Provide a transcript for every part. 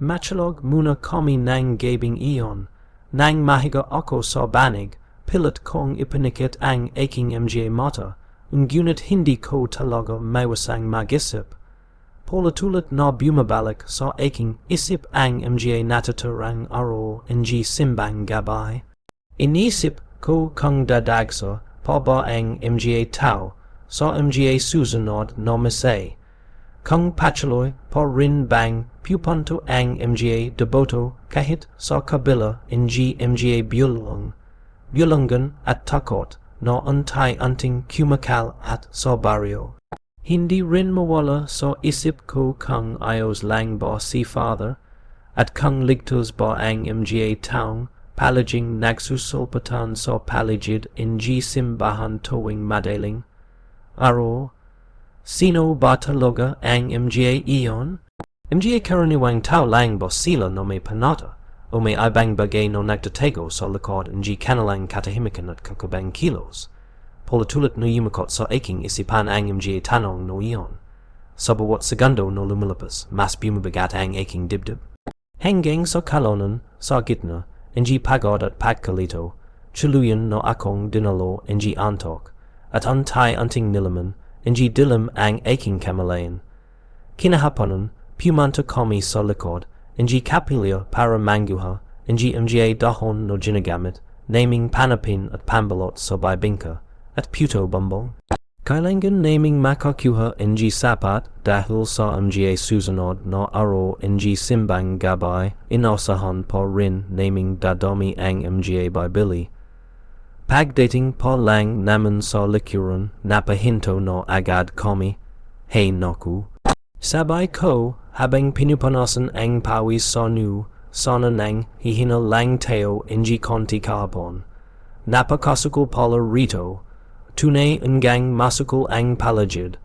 Machalog muna komi nang gabing ion, nang mahiga oko sa banig, pilat kong ipinikit ang aking mga mata, ungunit hindi ko talaga mawasang magisip. Polatulat na bumabalik sa aking isip ang mga nataturang aro ng simbang gabay. Inisip ko kung dadagsa pa ba ang mga tao sa mga susunod na misay. Kung patuloy pa rin bang pupunto ang mga deboto kahit sa kabila ng mga bulangan at takot na untay-unting kumakal at sa baryo. Hindi rin mawala sa isip ko kung ayos lang ba si Father at kung ligtas ba ang mga taong palaging nagsusulpatan sa paligid ng simbahan tuwing madaling araw. Sino ba talaga ang mga iyon? Mga karaniwang tao lang ba sila na may panata o may ibang bagay na nagtatego sa likod ng kanilang katahimikan at kakabang kilos? Polatulat na yumakot sa aking isipan ang mga tanong na iyon. Sa bawat segundo na lumilipas, mas bumabigat ang aking dibdib. Hanggang sa kalonan sa gitna ng pagod at pagkalito, tuluyan na akong dinalo ng antok at untay-unting nilaman ng dilim ang aking kamalayan. Kinahaponan, pumunta kami sa likod ng kapilya para manguha ng mga dahon na ginagamit, naming panapin at pambalot sa bibingka at puto bumbong. Kailangan naming makakuha ng sapat dahil sa mga susunod na araw ng simbang gabay, inasahan pa rin naming dadami ang mga bibili. Pagdating pa lang naman sa likuran, napahinto na agad kami. Hey naku. Sabay ko, habang pinupanasan ang pawis sa sana nang hihina lang tayo ng konti kahapon. Napakasukul pala rito. Tunay hanggang masukul ang paligid.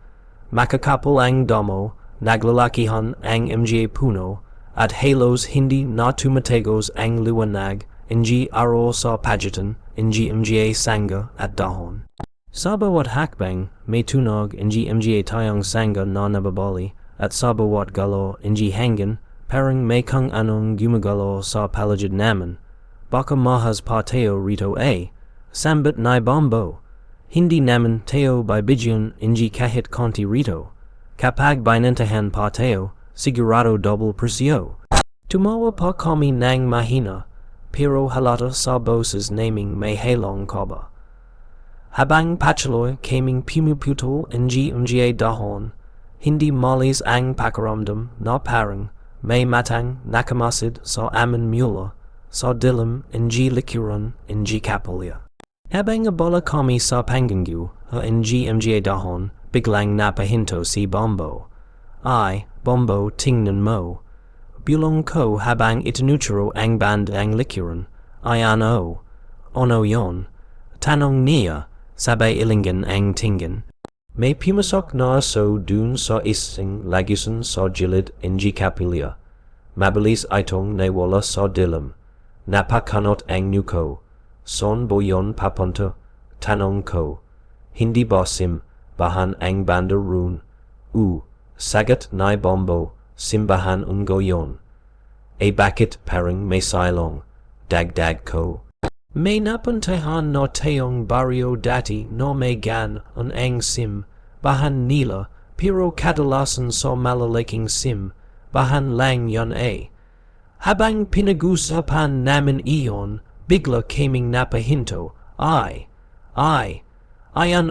Makakapal ang damo, naglalakihan ang mga puno, at halos hindi na tumategos ang liwanag, ng araw sa pagitan, ng mga sanga at dahon. Sa bawat hakbang, may tunog ng mga tayong sanga na nababali, at sa bawat galo ng hangin, parang may kung anong gumagalo sa paligid naman. Baka mahas pa tayo rito sambat na bombo. Hindi naman tayo bibigyan ng kahit konti rito. Kapag binentahan pa tayo, sigurado double presyo. Tumawa pa kami ng mahina, pero halata sa boses naming may halong kaba. Habang patuloy kaming pumuputol ng mga dahon, hindi malis ang pakiramdam na parang may matang nakamasid sa amin mula sa dilim ng likuran ng kapilya. Habang abala kami sa panganggu ng mga dahon, biglang napahinto si Bombo. Ay, Bombo, tingnan mo. Bulong ko habang itinuturo ang band ang likuran. Ay ano yon? Tanong niya, sabay ilingan ang tingin. May pumasok na so dun sa isang lagusan sa gilid ng kapilya. Mabilis itong nawala sa dilim. Napakanot ang nuko. Son boyon papunta, tanong ko. Hindi ba simbahan ang banda run? Sagat na Bombo, simbahan yon. Bakit parang may silong? Dagdag ko. May napuntahan na tayong baryo dati no may gan ang bahan nila, pero kadalasan sa malalaking bahan lang yon Habang pinag-usapan namin iyon, bigla kaming napahinto. Ayan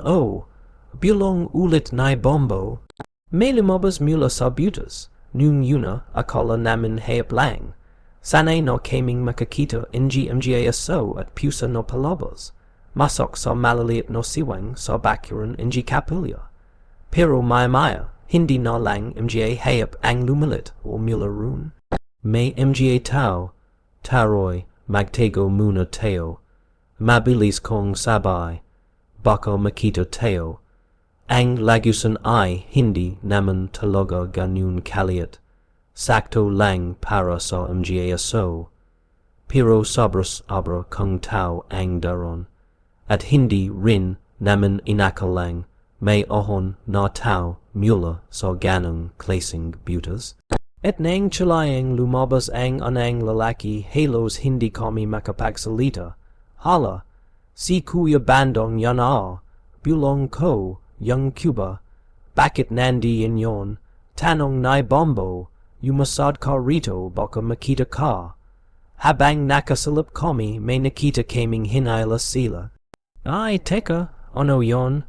bulong ulit na Bombo. May lumabas mula sa butas. Nung yuna, akala namin hayop lang. Sanay na kaming makakita ng mga aso at pusa na palabas. Masok sa malaliit na siwang sa bakuran ng kapilya. Pero maya, hindi na lang mga hayop ang lumalit o mula run. May mga tao, taroy, magtego muna tayo. Mabilis kong sabay, baka makita tayo. Ang lagusan ay hindi naman talaga ganun kaliit. Sakto lang para sa mga aso. Pero sobras abra kung tao ang daron. At hindi rin naman inakalang may ohon na tao mula sa ganong klaseng butas. Et nang chilayang lumabas ang anang lalaki halos hindi kami makapagsalita. Hala, si Kuya Bandong yan bulong ko, young Cuba, bakit nandi yon, tanong ni bombo, yumasad ka rito baka makita ka. Habang nakasalip kami may nakita kaming hinayla sila. Ay, teka, ano yon?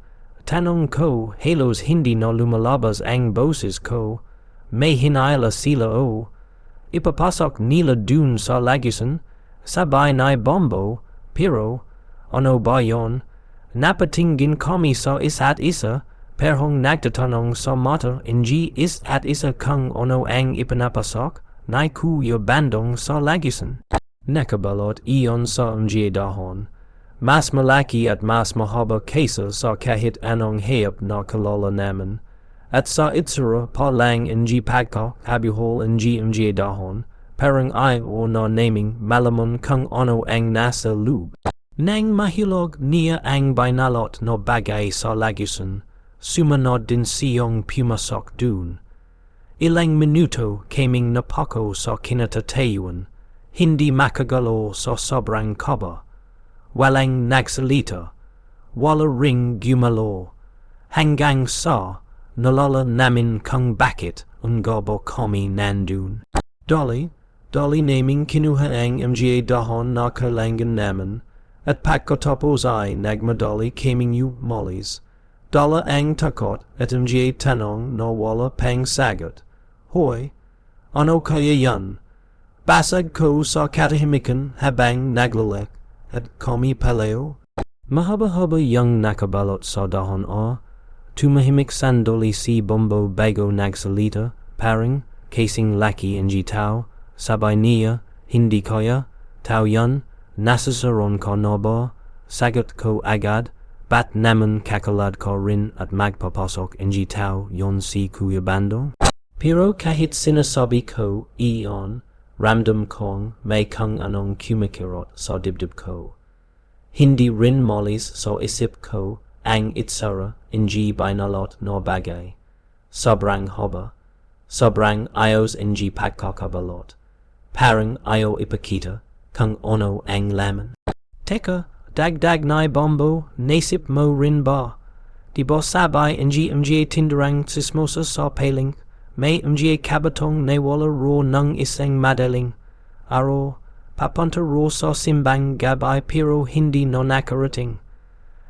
Tanong ko, halos hindi na lumalabas ang boses ko. May hinayla sila Ipapasok nila dun sa lagisan, sabay ni bombo, pero, ano ba yon? Napatingin kami sa isa't isa, perhong nagtatanong sa mata ng isa't isa kung ano ang ipanapasok, ni Kuya Bandong sa lagisan. Nakabalot iyon sa dahon. Mas malaki at mas mahaba kaysa sa kahit anong hayop na kilala namin. At sa itsura pa lang pagka kabuhol dahon, parang ayaw na naming malamon kung ano ang nasa loob. Nang mahilog niya ang binalot no bagay sa lagisan, sumunod din siyang pumasok dun. Ilang minuto kaming napako sa kinatatayuan, hindi makagalaw sa sobrang kaba. Walang nagsalita, wala ring gumalaw, hanggang sa nalala namin kung bakit ungabo kami nandun. Dali naming kinuha ang dahon na kailangan namin, at pagkatapos ay nagmadali kaming umalis. Dala ang takot at tanong na wala pang sagot. Hoy, ano kaya yan? Basag ko sa katahimikan habang naglalak at kami paleo. Mahaba-haba yung nakabalot sa dahon tumahimik sandali si bombo bago nagsalita, parang kasing laki tao, sabay niya, hindi kaya, tao yan, nasasaron ka na ba? Sagot ko agad, bat naman kakalad ka rin at magpapasok tao yon si Kuya Bandong. Pero kahit sinasabi ko iyon, ramdam kong may kung anong kumikirot sa dibdib ko. Hindi rin malis sa isip ko ang itsura binalot no bagay. Sobrang haba, sobrang ayos pagkakabalot. Parang ayaw ipakita kung ano ang laman. Teka, dagdag ni bombo, naisip mo rin ba? Di ba sabay tindarang sismosa sa paling? May kabatong na wala ro ng isang madaling araw, papunta ro sa simbang GABI pero hindi na nakarating.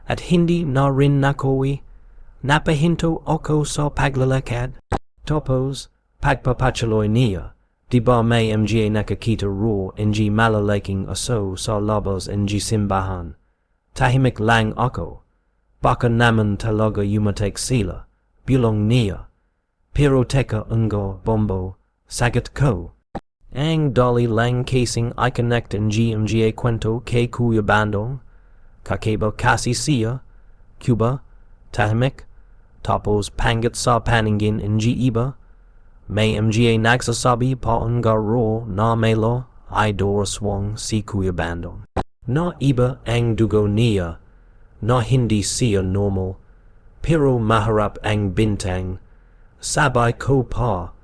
At hindi na rin nakowi, napahinto ako sa paglalakad. Tapos, pagpapachaloy niya, di ba may nakakita ro malalaking aso sa labas simbahan. Tahimik lang ako, baka naman talaga yumatek sila, bulong niya. Pero teka bombo, sagot ko. Ang dali lang kasing i-connect kwento kay Kuya Bandong. Kakaiba kasi siya, Cuba, tahimik, tapos pangat sa paningin iba. May nagsasabi pa ro na melo idol Aswang si Kuya Bandong. Na iba ang dugo niya, na hindi siya normal, pero maharap ang bintang. Sabay ko pa,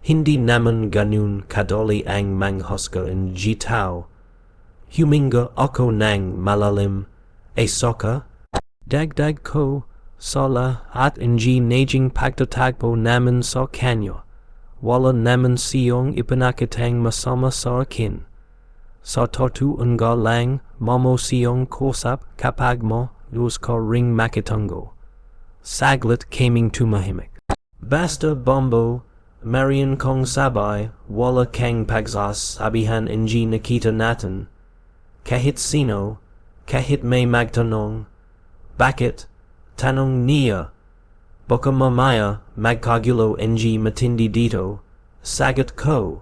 hindi naman ganun kadali ang manghusga tao. Huminga ako ng malalim, soka. Dagdag ko, sala at najing pagtatagpo naman sa kanya. Wala naman siyong ipanakitang masama sa akin. Sa totoo lang, mamo siyong kusap kapag mo luz ka ring makitungo. Saglit kaming tumahimik. Basta bombo, Marian kong sabay, wala kang pagsas sabihan nakita natin. Kahit sino, kahit may magtanong, bakit? Tanong niya. Baka mamaya magkagulo matindi dito, sagot ko.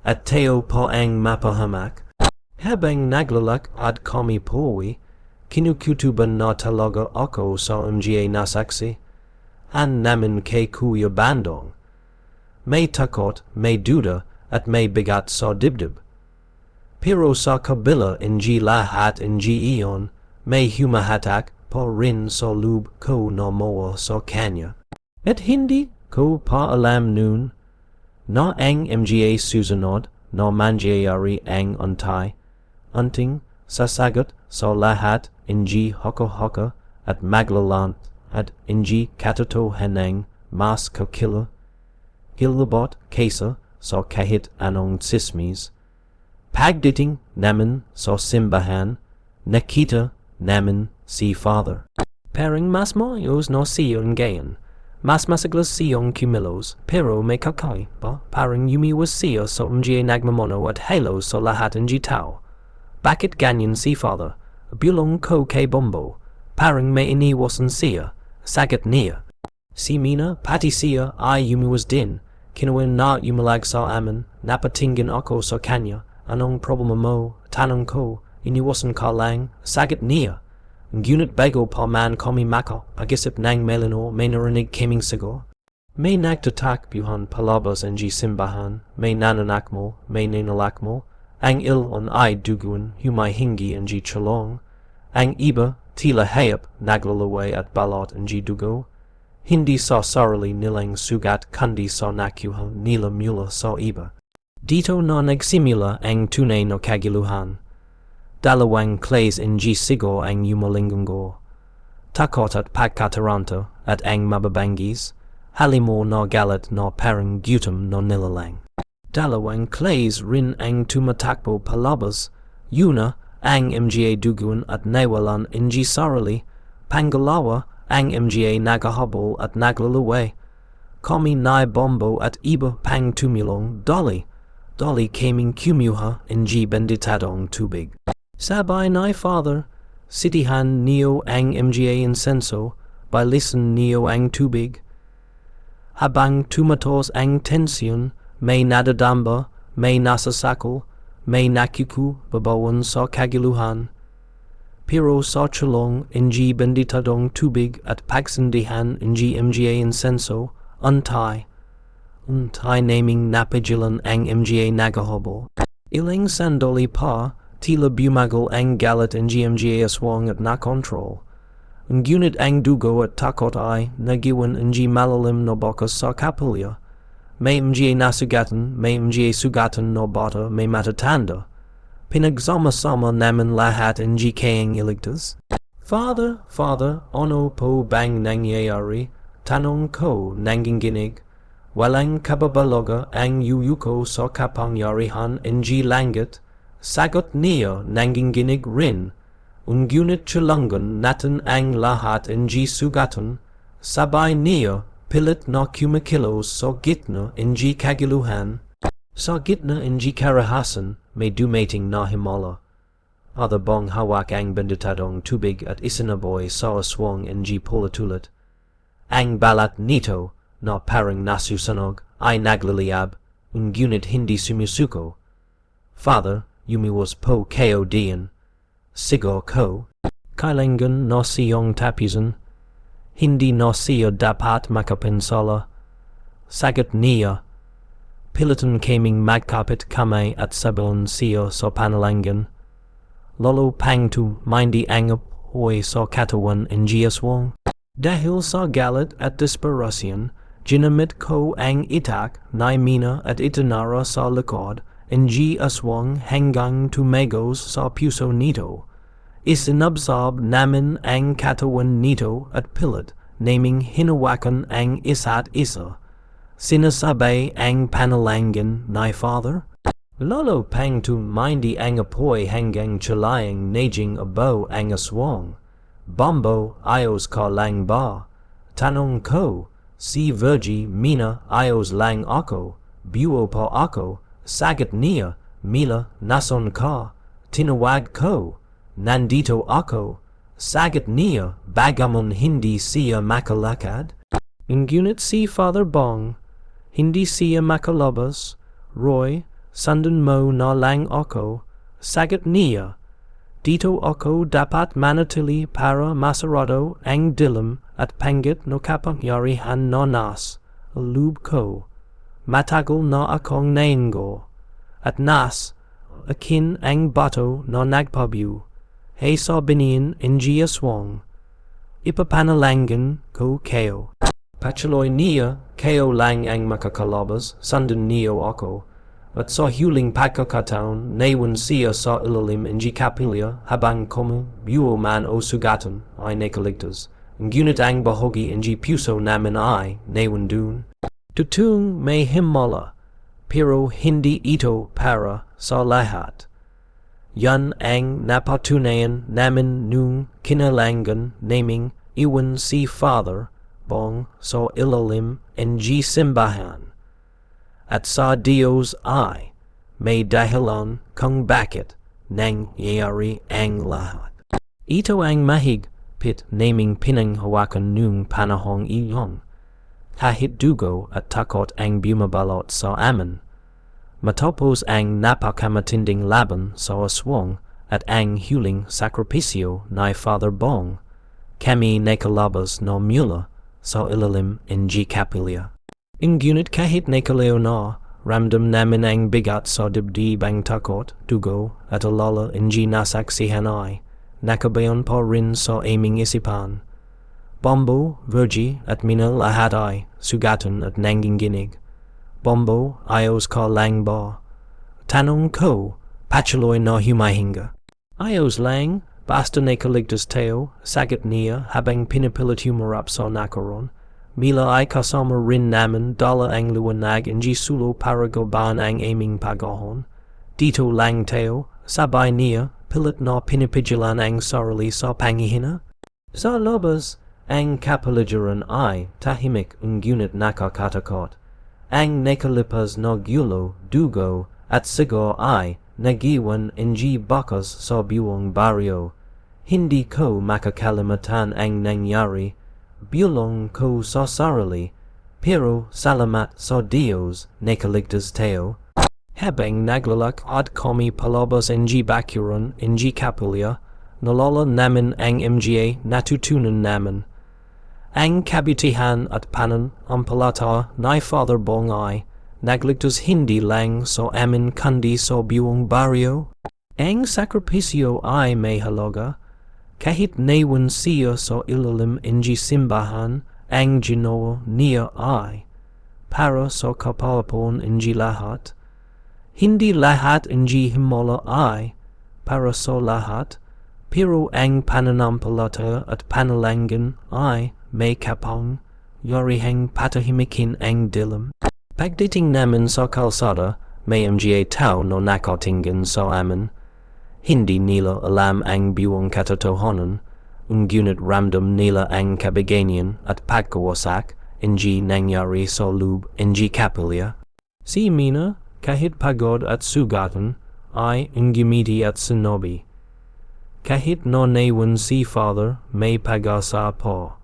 At tayo pa ang mapahamak. Habang naglalak at kami powi, kinukutuban na talaga ako sa nasaksi. An namin kay Kuya Bandong. May takot, may duda, at may bigat sa dibdib. Pero sa kabila lahat iyon, may humahatak pa rin sa loob ko na moa sa kanya. At hindi ko pa alam nun, na ang mga susunod na mangyayari ang untay, unting sasagot sa lahat ng haka-haka at maglalant at ng katotohanan mas kakilabot kaysa sa kahit anong sismis. Pagdating namin sa simbahan, nakita namin si Father. Parang mas maayos na siyon gayon. Mas masaglas siyong kumilos, pero may kakaiba. Parang umiwas siya sa mga nagmamono at halos sa lahat ng tao. Bakit ganyan si Father? Bulong ko kay Bombo. Parang may iniwasan siya. Sagot niya. Si Mina, pati siya ay umiwas din. Kinuha na umalag sa amin. Napatingin ako sa kanya. Anong problema mo? Tanong ko. Iniwasan ka lang. Sagot niya. Ngunit bago pa man kami makapag-isip ng Melino, may narinig kaming sigaw. May nagtatakbuhan palabas ng simbahan. May nananakmo, may ninalakmo. Ang ilan ay duguan, humihingi ng tulong. Ang iba, tila hayop, naglalaway at balot ng dugo. Hindi sa sarili nilang sugat kundi sa nakuha nila mula sa iba. Dito na nagsimula ang tunay na kagiluhan. Dalawang clays ng sigo ang umalinggo. Takot at pagkataranta at ang mababangis. Halimo na galit na parang gutom na nilalang. Dalawang clays rin ang tumatakbo palabas. Una ang mga duguan at nawalan ng sarili. Pangalawa ang mga nagahabol at naglalaway. Kami na Bombo at iba pang tumulong dali. Dali kaming kumuha ng benditadong tubig. Sabay na Father, sitihan niyo ang mga insenso, balisan niyo ang tubig. Habang tumatos ang tensyon, may nadadamba, may nasasakal, may nakukubabawan sa kagiluhan. Pero sa tulong ng benditadong tubig at pagsindihan ng mga insenso, untay naming napigilan ang mga nagahabol. Ilang sandali pa, tila bumagal ang galit ng mga aswang at nakontrol. Ngunit ang dugo at takot ay nagiwan ng malalim na bakas sa kapilya. May mga nasugatan, may mga sugatan na bata, may matatanda. Pinagsama-sama namin lahat ng kayang iligtas. Father, ano po bang nangyayari? Tanong ko nanginginig. Walang kababalaga ang yuyuko sa kapangyarihan ng langit. Sagot niya nanginginig rin. Ngunit tulungan natin ang lahat ng sugatan. Sabay niya pilit na kumikilos sa gitna ng kagiluhan. Sa gitna ng karahasan may dumating na himala. Ada bang hawak ang benditadong tubig at isinaboy sa aswang ng pulatulit. Ang balat nito na parang nasusunog ay naglaliyab. Ngunit hindi sumusuko. Father, umiwas po kayo diyan. Sigo ko. Kailangan na siyong tapusin. Hindi na siya dapat makapinsala. Sagot niya. Pilitan kaming magkapit kamay at sabihin siya sa panalangan. Lalo pang tumindi ang apoy sa katawan ng aswang. Dahil sa galit at desperasyon, ginamit ko ang itak na Mina at itinara sa likod ng aswang hanggang tumagos sa puso nito. Isinabsab namin ang katawan nito at pilit naming hinawakan ang isa't isa. Sinasabay ang panalangin na Father. Lalo pang tumindi ang apoy hanggang chulayang naging abo ang aswang. Bombo, ayos ka lang ba? Tanong ko. Si Virgie, Mina, ayos lang ako. Buo pa ako. Sagot niya, Mila, nason ka? Tinawag ko. Nandito ako. Sagot niya, bagaman hindi siya makalakad. Ngunit si Father Bong, hindi siya makalabas. Roy, sundan mo na lang ako. Sagot niya, dito ako dapat manatili para masarado ang dilim at panggit no kapangyarihan na nas. Loob ko. Matagal na akong naingo. At nas, akin ang bato na nagpabiw. Hey sa binin ng aswang. Ipapanalangin ko kayo. Pachaloy nia, Ko lang ang makakalabas, Sundan neo ako, at sa huling pagkakataon, nawan siya sa ilalim ng kapilya, habang buo man o sugatan, ay nakaligtas. Ngunit ang bahagi ng puso namin ay, nawan dun. Tutung may himala, pero hindi ito para sa lahat. Yan ang napatunayan namin nung kinalangan naming iwan si Father Bong sa ilalim ng simbahan. At sa Diyos ay may dahilan kung bakit nangyayari ang lahat. Ito ang mahigpit naming pinanghawakan nung panahong iyon. Kahit dugo at takot ang bumabalot sa amin. Matapos ang napakamatinding laban sa Aswang at ang huling sakripisyo ni Father Bong, kami nakalabas na mula sa ilalim ng kapilya. Ngunit kahit nakaleo na, ramdam namin ang bigat sa dibdib ang takot, dugo at alala ng nasaksihan ay, nakabayon pa rin sa aming isipan. Bombo, Virgie at Mina lahat ay, sugatan at nanginginig. Bombo, ayos ka lang ba? Tanong ko, pachaloy na humahinga. Ayos lang, basta nakaligtas tayo, sagat niya habang pinipilit humarap sa nakaroon. Mila ay kasama rin namin dala ang liwanag ng sulo para gabahan ang aming pagahon. Dito lang tayo, sabay niya, pilit na pinipigilan ang sarili sa pangihina. Sa labas, ang kapaligiran ay tahimik ngunit nakakatakot. Ang nakalipas na gulo, dugo at sigaw ay nagiwan ng bakas sa buong baryo. Hindi ko makakalimutan ang nangyari. Bulong ko sa sarili, pero salamat sa Diyos nakaligtas tayo. Habang naglalakad kami palabas ng bakuran ng kapilya, nalala namin ang mga natutunan namin. Ang kabutihan at pananampalataya ni Father Bong ay nagligtas hindi lang sa amin kundi sa buong baryo. Ang sakripisyo ay may halaga. Kahit nawan siya sa ilalim ng simbahan, ang ginawa niya ay para sa kapalapan ng lahat. Hindi lahat ng himala ay para sa lahat, pero ang pananampalataya at panalangin ay may kapang yarihang patahimikin ang dilim. Pagdating namin sa kalsada, may mga tao na nakatingin sa amin. Hindi nila alam ang buong katotohanan, ngunit ramdam nila ang kabigayan at pagkawasak ng nangyari sa loob ng kapilya. Si Mina, kahit pagod at sugatan, ay ngumiti at sinabi, kahit na nawan si Father, may pag-asa pa.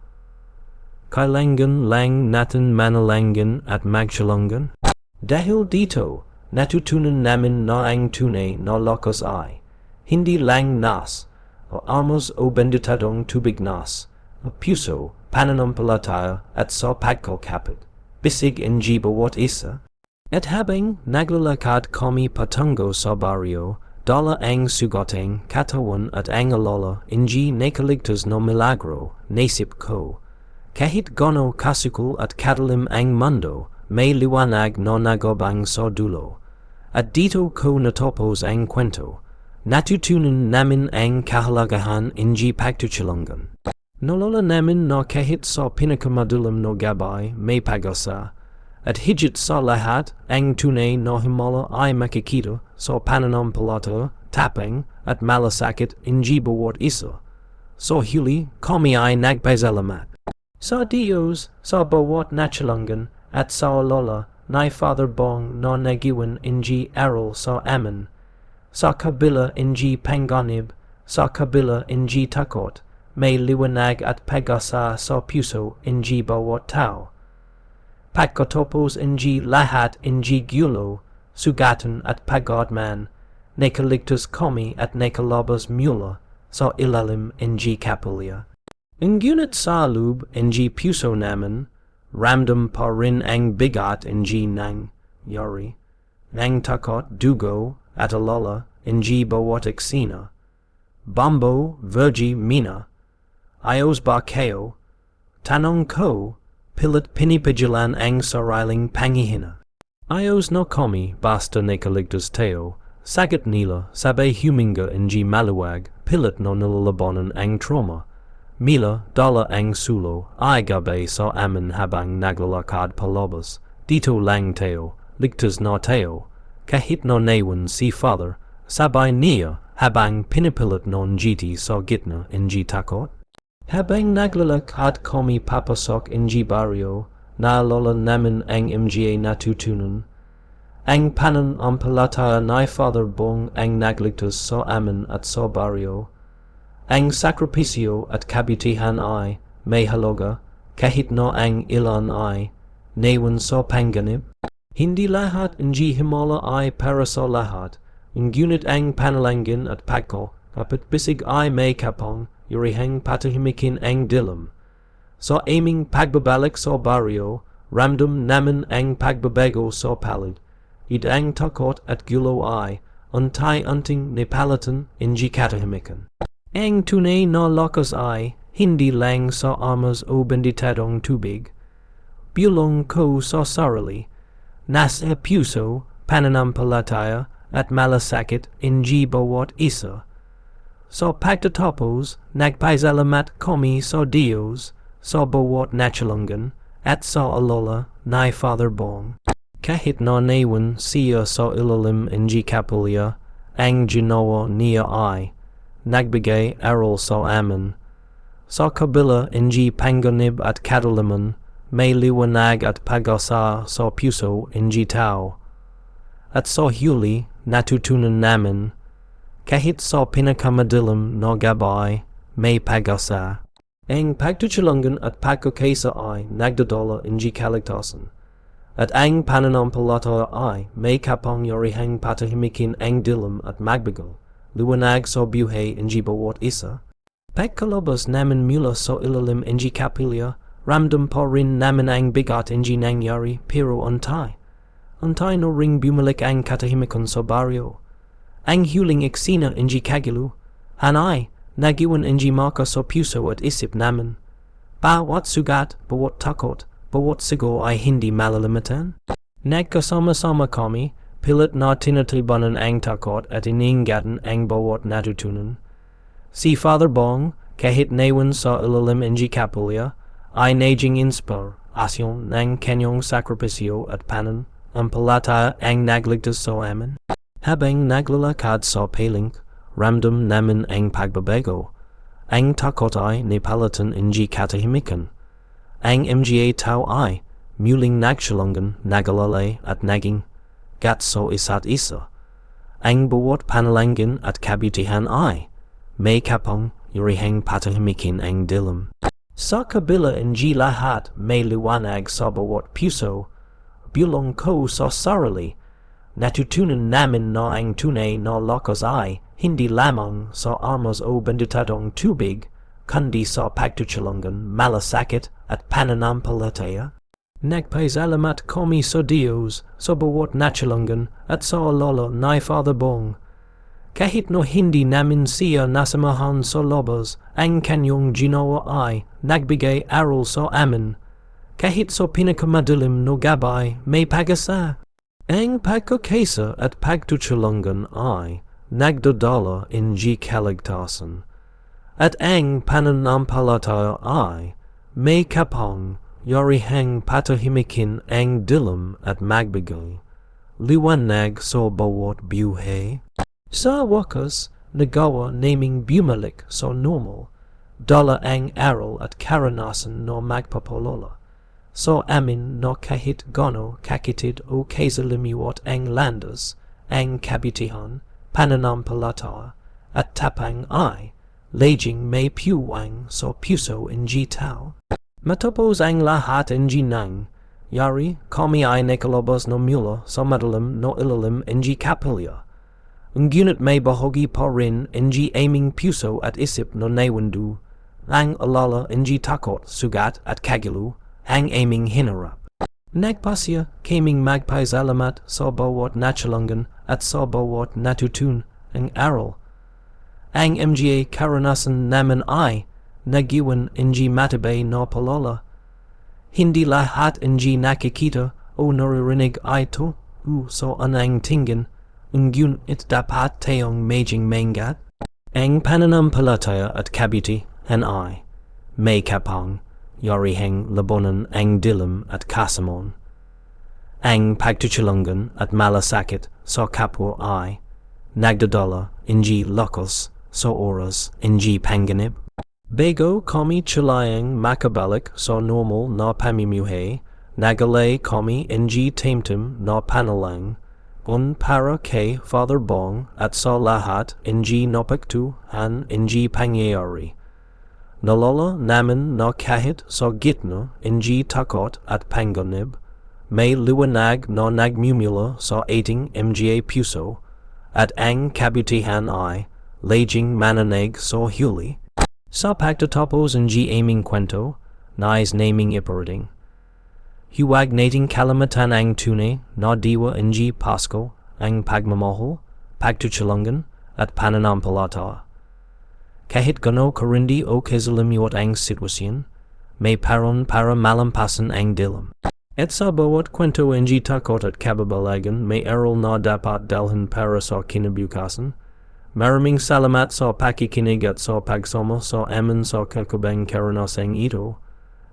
Kailangan lang natin manalangin at magsilangan. Dahil dito, natutunan namin na ang tunay na lakas ay hindi lang nas, o almos o benditadong tubig nas, o puso, pananampalataya at sa pagkakapit, bisig ng bawat isa. At habang naglalakad kami patungo sa baryo, dala ang sugateng katawan at ang alala ng nakaligtas na milagro, naisip ko. Kahit gano kasukul at kadalim ang mundo, may liwanag na nagabang sa dulo. At dito ko natapos ang kwento. Natutunan namin ang kahalagahan ng pagtutulangan. Nalala namin na kahit sa pinakamadilim na gabay may pag-asa, at higit sa lahat ang tunay na himala ay makikita sa pananampalataya, tapang at malasakit ng bawat isa. Sa huli kami ay nagpasalamat sa Diyos sa bawat natulangan at sa alala ni Father Bong na nagiwan ng aral sa amin. Sa kabila ng panganib, sa kabila ng takot, may liwanag at pag-asa sa puso ng bawat tao. Pagkatapos ng lahat ng gulo, sugatan at pagod man, nakaligtas kami at nakalabas mula sa ilalim ng kapilya. Ngunit sa loob ng puso namin, ramdam pa rin ang bigat ng nangyari, ng takot, dugo, at alala ng bawat eksena. Bombo, Virgie, Mina, ayos ba kayo? Tanong ko, pilit pinipigilan ang sariling pangihina. Ios no komi basta nekaligtas teo, sagat nila sabe huminga ng maluwag, pilit no nilalabonan ang trauma. Mila dala ang sulo, ay gabi sa amin habang naglalakad palabas, dito lang teo, ligtas no teo, kahit no nawan si father, sabay niya habang pinipilit non GT sa GITNA ng takot. Habang naglalakad kami papasok ng barrio, naalala namin ang mga natutunan. Ang pananampalataya ni Father Bong ang nagligtas sa amin at sa barrio. Ang sakripisyo at kabutihan ay may halaga, kahit no ang ilan ay nawan sa panganib. Hindi lahat ng himala ay para sa lahat, ngunit ang panalangin at pagko, kapit bisig ay may kapong, yurihang patahimikin ang dilim. Sa aming pagbabalik sa barrio, ramdam namin ang pagbabago sa palad. Ang takot at gulo ay untay-unting napalitan ng katahimikan. Ang tunay na lakas ay hindi lang sa armas o benditadong tubig. Bulong ko sa sarili, nasa puso, pananampalataya at malasakit ng bawat isa. Sa pagtatapos, nagpasalamat kami sa Diyos, sa bawat natulungan, at sa alala ni Father Bong. Kahit na nawan siya sa ilalim ng kapilya, ang ginawa niya ay nagbigay aral sa amin. Sa kabila ng panganib at kadaliman, may liwanag at pag-asa sa puso ng tao. At sa huli, natutunan namin, kahit sa pinakamadilim na gabi, may pag-asa. Ang pagtutulungan at pagkakaisa ay nagdadala ng kaligtasan. At ang pananampalataya ay may kapangyarihang patahimikin ang dilim at magbagal. Liwanag sa buhay ng bawat isa. Pagkalabas namin mula sa ilalim ng kapilya, ramdam pa rin namin ang bigat ng nangyari pero untay. Untay no ring bumalik ang katahimikan sa barrio. Ang huling eksena ng kagilo, hanay, nagiwan ng marka sa puso at isip namin. Bawat sugat, bawat takot, bawat sigo ay hindi malalimutan. Nagkasama-sama kami, pilit na tinatibanan ang takot at iningatan ang bawat natutunan. Si Father Bong, kahit nawan sa ilalim ng kapilya, ay naging inspirasyon ng kanyang sakripisyo at pananampalataya ang nagligtas sa amin. Habang naglalakad sa paling, ramdam namin ang pagbabago. Ang takot ay napalitan ng katahimikan. Ang mga tao ay muling nagsulungan, nagalalay at naging gat sa isa't isa. Ang bawat panalangin at kabutihan ay may kapang yurihang patahimikin ang dilim. Sa kabila ng lahat may liwanag sa bawat puso, bulong ko sa sarili, natutunan namin na ang tunay na lakas ay hindi lamang sa armas o benditadong tubig, kundi sa pagtutulungan, malasakit at pananampalataya. Nagpasalamat kami sa Diyos, sa bawat natulungan at sa alala ni Father Bong. Kahit no hindi namin siya nasamahan sa labas, ang kanyang ginawa ay nagbigay aral sa amin. Kahit sa pinakamadilim no gabi, may pag-asa. Ang pagkakaisa at pagtutulungan ay nagdadala ng kaligtasan. At ang pananampalataya ay may kapang yarihang patahimikin ang dilim at magbigay. Liwanag sa bawat buhay. Sa wakas, nagawa naming bumalik sa normal, dala ang aral at karanasan na magpapalala. Sa amin na kahit gano kakitid o kasalimiwat ang landas, ang kabutihan, pananampalataya, at tapang ay, laging may puwang sa puso ng tao. Matapos ang lahat ng nangyari, kami ay nakalabas na mula sa madalim na ilalim ng kapilya. Ngunit may bahagi pa rin ng aming puso at isip na nawandu, ang alala ng takot, sugat at kagilo, ang aming hinarap. Nagpasya kaming magpasalamat sa bawat natulungan at sa bawat natutun ang aral. Ang mga karanasan namin ay nagiwan ng matibay na palala. Hindi lahat ng nakikita o naririnig ay to so anang tingin ngunit dapat tayong maging maingat. Ang pananampalataya at kabutihan ay may kapang yarihang labanan ang dilim at kasamon. Ang pagtutulungan at malasakit sa kapwa ay nagdadala ng lakas sa oras ng panganib. Bago kami chilayang makabalik sa normal na pamumuhay, nagalay kami ng temtem na panalang para kay Father Bong at sa lahat ng napagtuhan ng pangyayari. Nalala namin na kahit sa gitna ng takot at panganib, may liwanag na nagmumula sa ating mga puso at ang kabutihan ay laging mananig sa huli. Sa pagtatapos ng aming kwento, nais naming iparating. Huwag nating kalimatan ang tunay na diwa ng Pasko, ang pagmamahal, pagtutulungan at pananampalataya. Kahit gano karindi o kasalimuot ang sitwasyon, may paron para malampasan ang dilim. At sa bawat kwento ng takot at kababalagan, may aral na dapat dalhin para sa kinabukasan. Maraming salamat sa pakikinig at sa pagsama sa amin sa kakabang karanasang ito.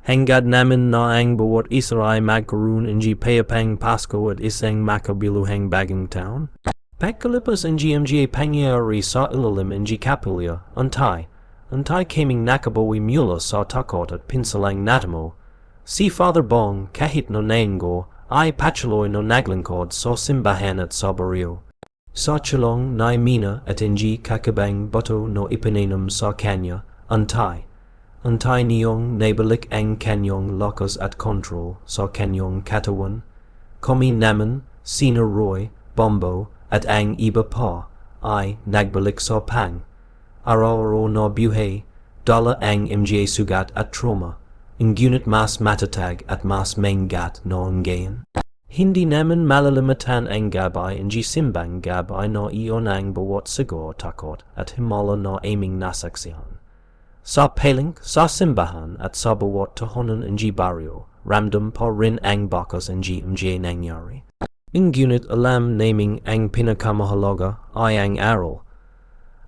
Hangad namin na ang bawat isa ay magkaroon ng payapang Pasko at isang makabiluhang bagong taon. Pagkalipas ng mga pangyayari sa ilalim ng kapilya, antay kaming nakabawi mula sa takot at pinsalang natamo. Si Father Bong kahit no nango ay patuloy no naglingkod sa simbahan at sa baryo. Sa chulong na mina at ng kakabang bato no ipinanam sa kanya, antay niyong naibalik ang kanyang lakas at kontrol sa kanyang katawan. Kami naman, Sina Roy, Bombo, at ang iba pa ay nagbalik sa pang. Araw-araw na buhay, dala ang mga sugat at trauma, ngunit mas matatag at mas maingat na ngayon. Hindi naman malalimatan ang gabay ng simbang gabay na iyon ang bawat sigaw takot at himala na aming nasaksihan. Sa paling, sa simbahan at sa bawat tahanan ng baryo, ramdam pa rin ang bakas ng mga nangyari. Ngunit alam naming ang pinakamahalaga ay ang aral.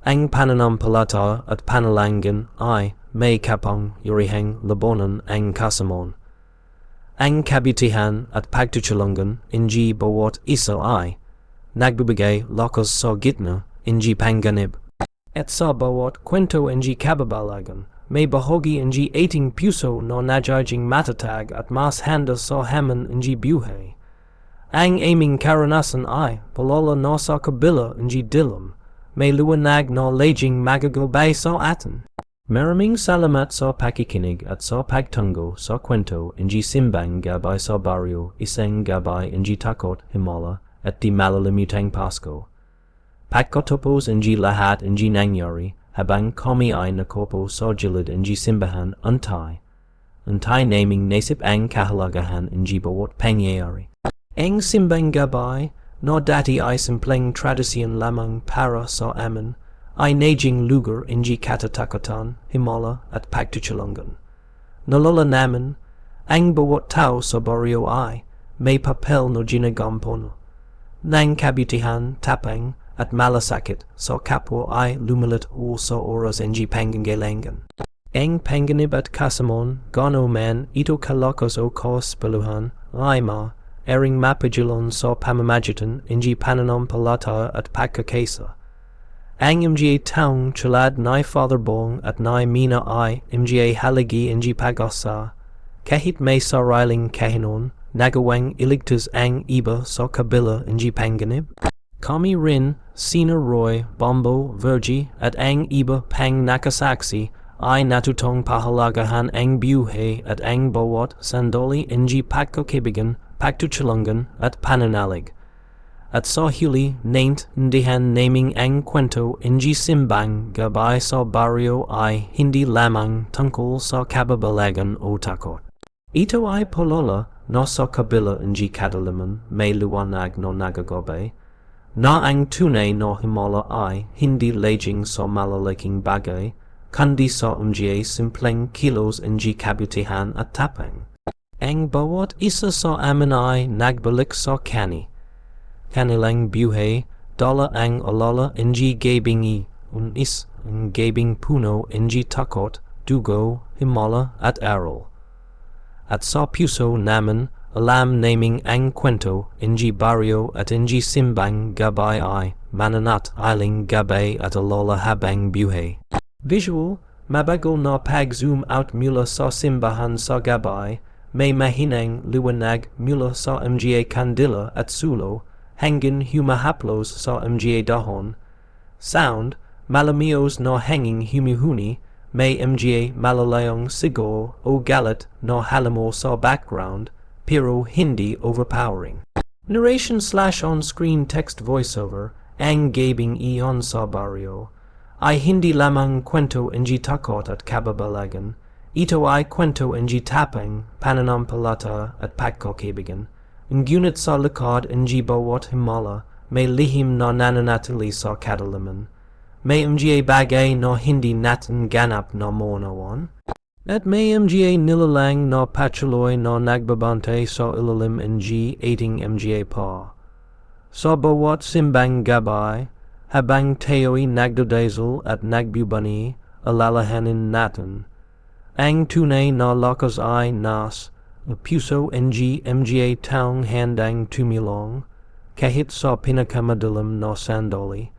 Ang pananampalataya at panalangin ay may kapang yarihang labanan ang kasamon. Ang kabutihan at pagtutulungan ng bawat isa ay nagbibigay lakas sa gitna ng panganib. At sa bawat kwento ng kababalagan, may bahagi ng ating puso na nagyayang matatag at mas handa sa hamon ng buhay. Ang aming karanasan ay palala na sa kabila ng dilim, may liwanag na laging magagabay sa atin. Maraming salamat sa pakikinig at sa pagtungo sa kwento ng simbang gabay sa baryo, isang gabay ng takot, himala at di malalimutang Pasko. Pagkatapos ng lahat ng nangyari, habang kami ay nakopo sa gilid ng simbahan, antay naming naisip ang kahalagahan ng bawat pangyayari. Ang simbang gabay, na dati ay simpleng tradisyon lamang para sa amin, ay naging lugar ng katatakutan, himala at pagtutulungan. Nalala namin, ang bawat tao sa baryo ay may papel na ginagampo ng kabutihan, tapang, at malasakit sa kapwa ay lumalit sa oras ng pangangailangan. Ang panganib at kasamon, gano man ito kalakas o kaspaluhan, ay aring mapagilan sa pamamagitan ng pananampalataya at pagkakaisa. Ang mga taong tulad ni Father Bong at ni Mina ay mga haligi ng pag-asa, kahit may sariling kahinon, nagawang iligtas ang iba sa kabila ng panganib. Kami rin, Sina Roy, Bombo, Virgie at ang iba pang nakasaksi ay natutong pahalagahan ang buhay at ang bawat sandali ng pagkakaibigan, pagtutulungan at pananalig. At sa huli, naintindihan naming ang kwento ng simbang gabay sa baryo ay hindi lamang tungkol sa kababalagan o takot. Ito ay palala na sa kabila ng kadaliman may liwanag na nagagabay, na ang tunay na himala ay hindi laging sa malalaking bagay, kundi sa mga simpleng kilos ng kabutihan at tapang. Ang bawat isa sa amin ay nagbalik sa kanilang buhay, dala ang alala ng gabingi, unis ang gabing puno ng takot, dugo, himala at aral. At sa puso namin, alam naming ang kwento ng baryo at ng simbang gabay ay mananat iling gabay at alala habang buhay. Visual, mabagal na pag-zoom out mula sa simbahan sa gabay, may mahinang liwanag mula sa mga kandila at sulo hanggang humahaplos sa mga dahon. Sound, malamios na hanging humihuni, may mga malalayong sigol o galit na halamo sa background, pero hindi overpowering. Narration/on-screen text voiceover, ang gabing iyon sa baryo, ay hindi lamang kwento ng takot at kababalagan. Ito ay kwento ng tapang, pananampalataya at pagkakaibigan. Ngunit sa likod ng bawat himala, may lihim na nananatili sa kadalaman. May mga bagay na hindi natin ganap na maunawan. At may mga nilalang na patuloy na nagbabantay sa ilalim ng ating mga pa. Sa bawat simbang gabay, habang tayo'y nagdadasal at nagbubani, alalahanin natin. Ang tunay na lakas ay nas, puso ng mga taong handang tumulong, kahit sa pinakamadilim na sandali.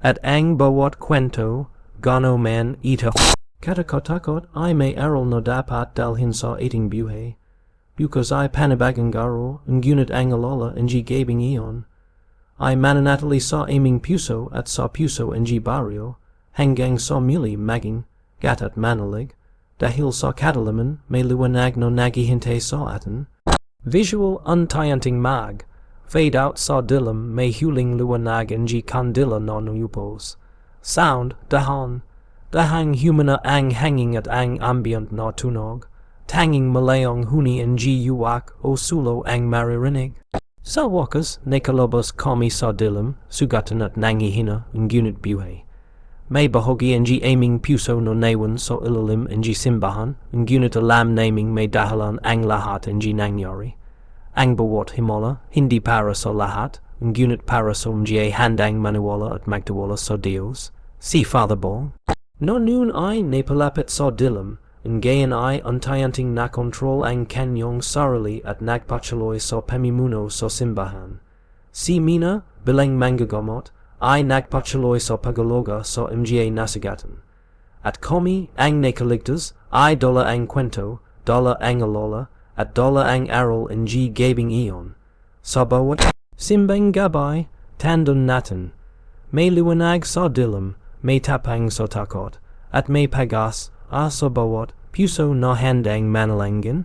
At ang bawat kwento, gano man ito, katakatakot ay may aral na dapat dalhin sa ating buhay. Bukas ay panibagang garo, ngunit ang alala ng gabing iyon, ay mananatili sa aming puso at sa puso ng baryo, hanggang sa muli maging gat at manalig. Dahil sa kadalaman, may liwanag na naghihintay sa atin. Visual untayanting mag, fade out sa dilim, may huling liwanag ng kandila na nuyupos. Sound, dahang humana ang hanging at ang ambient na tunog, tanging malayong huni ng uwak o sulo ang maririnig. Sa wakas, nakalabas kami sa dilim, sugatan at nangihina, ngunit buhay. May bahagi ng aming puso no naiwan sa ilalim ng simbahan, ngunit alam naming may dahilan ang lahat ng nangyari. Ang bawat himala, hindi para sa lahat, ngunit para sa mga handang maniwala at magtiwala sa Diyos. Si Father Bong. No noon ay napalapit sa dilim, ngayon ay untayanting nakontrol ang kanyang sarili at nagpatuloy sa pamumuno sa simbahan. Si Mina, bilang manggagamot, ay nagpatuloy sa pagaloga sa mga nasagatan. At kami, ang nakaligtas, ay dala ang kwento, dala ang alala, at dala ang aral ng gabing iyon. Sa bawat simbang gabay, tandon natin. May liwanag sa dilim, may tapang sa takot, at may pagas sa bawat puso na handang manalangin.